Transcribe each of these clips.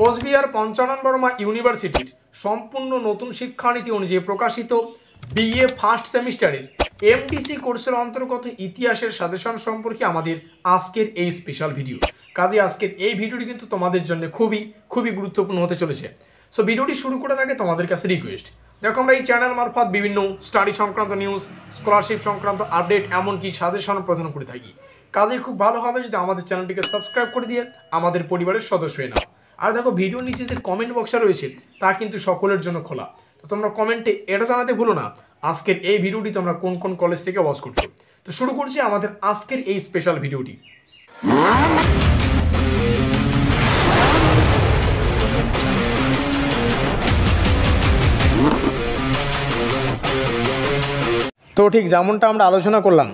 কোচবিহার পঞ্চানন বর্মা ইউনিভার্সিটির সম্পূর্ণ নতুন শিক্ষানীতি অনুযায়ী প্রকাশিত বিএ ফার্স্ট সেমিস্টারের এমডিসি কোর্সের অন্তর্গত ইতিহাসের সাজেশন সম্পর্কে আমাদের আজকের এই স্পেশাল ভিডিও। কাজে আজকের এই ভিডিওটি কিন্তু তোমাদের জন্য খুবই গুরুত্বপূর্ণ হতে চলেছে। সো ভিডিওটি শুরু করার আগে তোমাদের কাছে রিকোয়েস্ট, দেখো আমরা এই চ্যানেল মারফত বিভিন্ন স্টাডি সংক্রান্ত নিউজ, স্কলারশিপ সংক্রান্ত আপডেট, এমনকি সাজেশন প্রদান করে থাকি। কাজে খুব ভালো হবে যদি আমাদের চ্যানেলটিকে সাবস্ক্রাইব করে দিয়ে আমাদের পরিবারের সদস্য হয়ে নাও। আর দেখো ভিডিওর নিচে যে কমেন্ট বক্সটা রয়েছে তা কিন্তু সকলের জন্য খোলা, তো তোমরা কমেন্টে এটা জানাতে ভুলো না আজকের এই ভিডিওটি তোমরা কোন কোন কলেজ থেকে ওয়াচ করছো। তো শুরু করছি আমাদের আজকের এই স্পেশাল ভিডিওটি। তো ঠিক যেমনটা আমরা আলোচনা করলাম,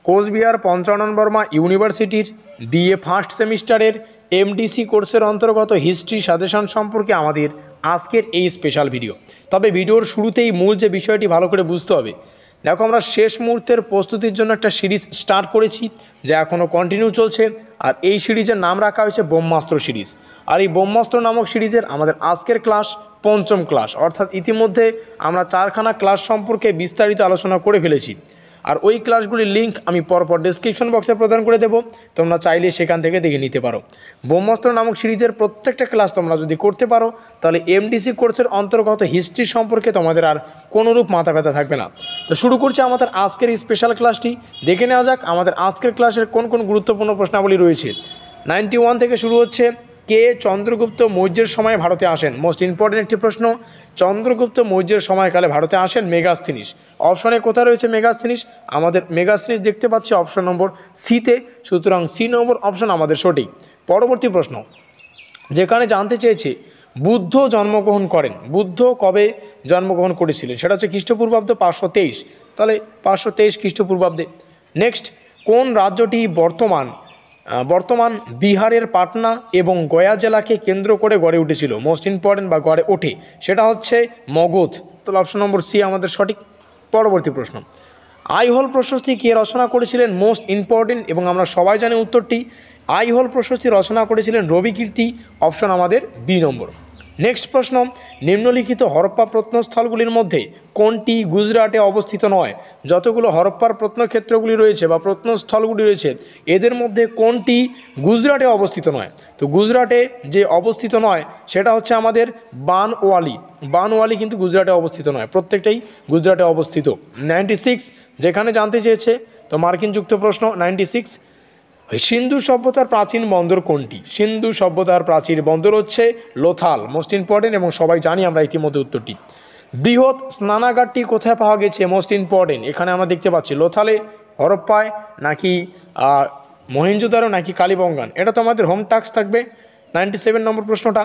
কোচবিহার পঞ্চানন বর্মা ইউনিভার্সিটির বিএ ফার্স্ট সেমিস্টারের এমডিসি কোর্সের অন্তর্গত হিস্ট্রি সাজেশন সম্পর্কে আমাদের আজকের এই স্পেশাল ভিডিও। তবে ভিডিওর শুরুতেই মূল যে বিষয়টি ভালো করে বুঝতে হবে, দেখো আমরা শেষ মুহূর্তের প্রস্তুতির জন্য একটা সিরিজ স্টার্ট করেছি যা এখনও কন্টিনিউ চলছে, আর এই সিরিজের নাম রাখা হয়েছে ব্রহ্মাস্ত্র সিরিজ। আর এই ব্রহ্মাস্ত্র নামক সিরিজের আমাদের আজকের ক্লাস পঞ্চম ক্লাস, অর্থাৎ ইতিমধ্যে আমরা 4খানা ক্লাস সম্পর্কে বিস্তারিত আলোচনা করে ফেলেছি। আর ওই ক্লাসগুলির লিঙ্ক আমি পরপর ডেসক্রিপশন বক্সে প্রদান করে দেবো, তোমরা চাইলে সেখান থেকে দেখে নিতে পারো। ব্রহ্মাস্ত্র নামক সিরিজের প্রত্যেকটা ক্লাস তোমরা যদি করতে পারো তাহলে এমডিসি কোর্সের অন্তর্গত হিস্ট্রি সম্পর্কে তোমাদের আর কোনোরূপ মাথা ব্যথা থাকবে না। তো শুরু করছি আমাদের আজকের এই স্পেশাল ক্লাসটি। দেখে নেওয়া যাক আমাদের আজকের ক্লাসের কোন কোন গুরুত্বপূর্ণ প্রশ্নাবলী রয়েছে। 91 থেকে শুরু হচ্ছে, কে চন্দ্রগুপ্ত মৌর্যের সময় ভারতে আসেন? মোস্ট ইম্পর্টেন্ট একটি প্রশ্ন। চন্দ্রগুপ্ত মৌর্যের সময়কালে ভারতে আসেন মেগাস্থিনিস। অপশনে কোথায় রয়েছে মেগাস্থিনিস? আমাদের মেগাস্থিনিস দেখতে পাচ্ছি অপশন নম্বর সিতে, সুতরাং সি নম্বর অপশন আমাদের সঠিক। পরবর্তী প্রশ্ন যেখানে জানতে চেয়েছে বুদ্ধ জন্মগ্রহণ করেন, বুদ্ধ কবে জন্মগ্রহণ করেছিলেন? সেটা হচ্ছে খ্রিস্টপূর্বাব্দ 523, তাহলে 523 খ্রিস্টপূর্বাব্দে। নেক্সট, কোন রাজ্যটি বর্তমান বিহারের পাটনা এবং গয়া জেলাকে কেন্দ্র করে গড়ে উঠেছিল? মোস্ট ইম্পর্টেন্ট বা গড়ে ওঠে, সেটা হচ্ছে মগধ, তাহলে অপশন নম্বর সি আমাদের সঠিক। পরবর্তী প্রশ্ন, আইহোল প্রশস্তি কে রচনা করেছিলেন? মোস্ট ইম্পর্টেন্ট এবং আমরা সবাই জানি উত্তরটি। আইহোল প্রশস্তি রচনা করেছিলেন রবিকীর্তি, অপশন আমাদের বি নম্বর। নেক্সট প্রশ্ন, নিম্নলিখিত হরপ্পা প্রত্নস্থলগুলির মধ্যে কোনটি গুজরাটে অবস্থিত নয়? যতগুলো হরপ্পার প্রত্নক্ষেত্রগুলি রয়েছে বা প্রত্নস্থলগুলি রয়েছে এদের মধ্যে কোনটি গুজরাটে অবস্থিত নয়? তো গুজরাটে যে অবস্থিত নয় সেটা হচ্ছে আমাদের বানওয়ালি কিন্তু গুজরাটে অবস্থিত নয়, প্রত্যেকটাই গুজরাটে অবস্থিত। 96 যেখানে জানতে চেয়েছে, তো মার্কিন যুক্ত প্রশ্ন 96, সিন্ধু সভ্যতার প্রাচীন বন্দর কোনটি? সিন্ধু সভ্যতার প্রাচীন বন্দর হচ্ছে লোথাল, মোস্ট ইম্পর্টেন্ট এবং সবাই জানি আমরা ইতিমধ্যে উত্তরটি। বৃহৎ স্নানাগারটি কোথায় পাওয়া গেছে? মোস্ট ইম্পর্টেন্ট, এখানে আমরা দেখতে পাচ্ছি লোথালে, হরপ্পায়, নাকি মহেঞ্জোদারো, নাকি কালীবঙ্গান? এটা তো আমাদের হোম টাস্ক থাকবে 97 নম্বর প্রশ্নটা।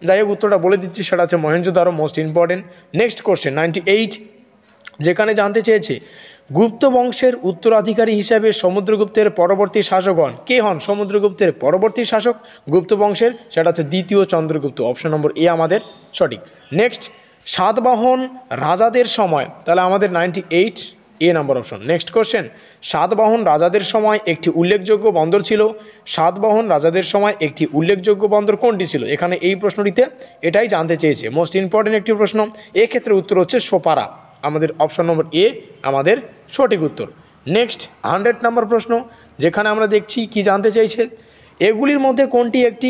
যাই হোক উত্তরটা বলে দিচ্ছি, সেটা হচ্ছে Mohenjo-daro, most important. Next question 98 যেখানে জানতে চেয়েছে গুপ্ত বংশের উত্তরাধিকারী হিসাবে সমুদ্রগুপ্তের পরবর্তী শাসকগণ কে হন? সমুদ্রগুপ্তের পরবর্তী শাসক গুপ্ত বংশের, সেটা হচ্ছে দ্বিতীয় চন্দ্রগুপ্ত, অপশন নম্বর এ আমাদের সঠিক। নেক্সট, সাতবাহন রাজাদের সময়, তাহলে আমাদের 98 এ নম্বর অপশন। নেক্সট কোশ্চেন, সাতবাহন রাজাদের সময় একটি উল্লেখযোগ্য বন্দর ছিল, সাতবাহন রাজাদের সময় একটি উল্লেখযোগ্য বন্দর কোনটি ছিল? এখানে এই প্রশ্নটিতে এটাই জানতে চেয়েছে, মোস্ট ইম্পর্টেন্ট একটি প্রশ্ন। এক্ষেত্রে উত্তর হচ্ছে সোপারা, আমাদের অপশন নম্বর এ আমাদের সঠিক উত্তর। নেক্সট 100 নম্বর প্রশ্ন যেখানে আমরা দেখছি কি জানতে চাইছে, এগুলির মধ্যে কোনটি একটি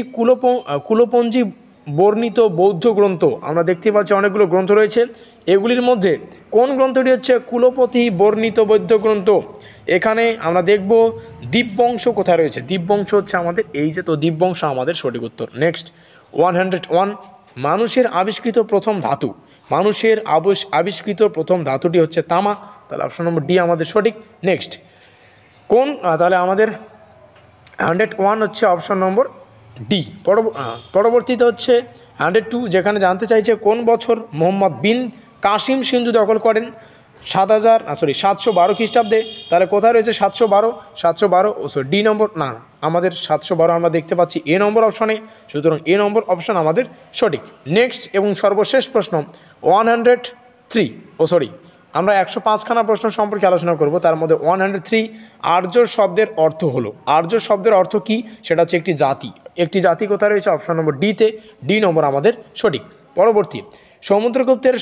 কুলপঞ্জি বর্ণিত বৌদ্ধ গ্রন্থ? আমরা দেখতে পাচ্ছি অনেকগুলো গ্রন্থ রয়েছে, এগুলির মধ্যে কোন গ্রন্থটি হচ্ছে কুলপতি বর্ণিত বৌদ্ধ গ্রন্থ? এখানে আমরা দেখব দীপবংশ কোথায় রয়েছে, দীপবংশ হচ্ছে আমাদের এই যে, তো দীপবংশ আমাদের সঠিক উত্তর। নেক্সট 101, মানুষের আবিষ্কৃত প্রথম ধাতু, মানুষের আবিষ্কৃত প্রথম ধাতুটি হচ্ছে তামা, তাহলে অপশন নম্বর ডি আমাদের সঠিক। নেক্সট তাহলে আমাদের 101 হচ্ছে অপশন নম্বর ডি। পরবর্তীতে হচ্ছে 102 যেখানে জানতে চাইছে কোন বছর মোহাম্মদ বিন কাসিম সিন্ধু দখল করেন? 712 খ্রিস্টাব্দে, তাহলে কোথায় রয়েছে 712 ডি নম্বর, না আমাদের 712 আমরা দেখতে পাচ্ছি এ নম্বর অপশনে, সুতরাং এ নম্বর অপশন আমাদের সঠিক। নেক্সট এবং সর্বশেষ প্রশ্ন 103 আমরা 105খানা প্রশ্ন সম্পর্কে আলোচনা করব। তার মধ্যে 103 আর্য শব্দের অর্থ হলো। আর্য শব্দের অর্থ কি? সেটা হচ্ছে একটি জাতি। একটি জাতি কোথায় রয়েছে? অপশন নম্বর ডিতে। ডি নম্বর আমাদের সঠিক। পরবর্তী, সমুদ্রগুপ্তের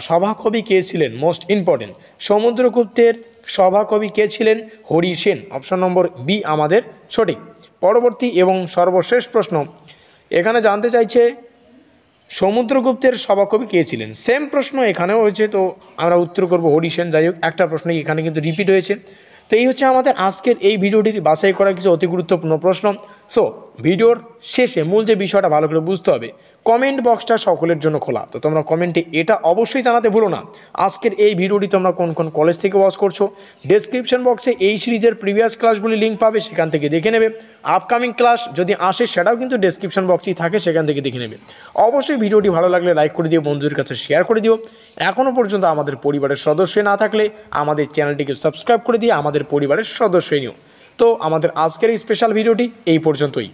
সভাকবি কে ছিলেন? মোস্ট ইম্পর্টেন্ট, সমুদ্রগুপ্তের সভাকবি কে ছিলেন? Hari Sen. Option number B আমাদের সঠিক। পরবর্তী এবং সর্বশেষ প্রশ্ন, এখানে জানতে চাইছে সমুদ্রগুপ্তের সভাকবি কে ছিলেন? সেম প্রশ্ন এখানেও হয়েছে, তো আমরা উত্তর করব হরি সেন। যাই হোক, একটা প্রশ্ন এখানে কিন্তু রিপিট হয়েছে। তো এই হচ্ছে আমাদের আজকের এই ভিডিওটির বাছাই করা কিছু অতি গুরুত্বপূর্ণ প্রশ্ন। সো ভিডিওর শেষে মূল যে বিষয়টা ভালো করে বুঝতে হবে, কমেন্ট বক্সটা সকলের জন্য খোলা। তো তোমরা কমেন্টে এটা অবশ্যই জানাতে ভুলো না আজকের এই ভিডিওটি তোমরা কোন কোন কলেজ থেকে ওয়াচ করছো। ডেসক্রিপশন বক্সে এই সিরিজের প্রিভিয়াস ক্লাসগুলি লিঙ্ক পাবে, সেখান থেকে দেখে নেবে। আপকামিং ক্লাস যদি আসে সেটাও কিন্তু ডেসক্রিপশন বক্সেই থাকে, সেখান থেকে দেখে নেবে। অবশ্যই ভিডিওটি ভালো লাগলে লাইক করে দিও, বন্ধুদের কাছে শেয়ার করে দিও। এখনও পর্যন্ত আমাদের পরিবারের সদস্য না থাকলে আমাদের চ্যানেলটিকে সাবস্ক্রাইব করে দিয়ে আমাদের পরিবারের সদস্য নিও। তো আমাদের আজকের এই স্পেশাল ভিডিওটি এই পর্যন্তই।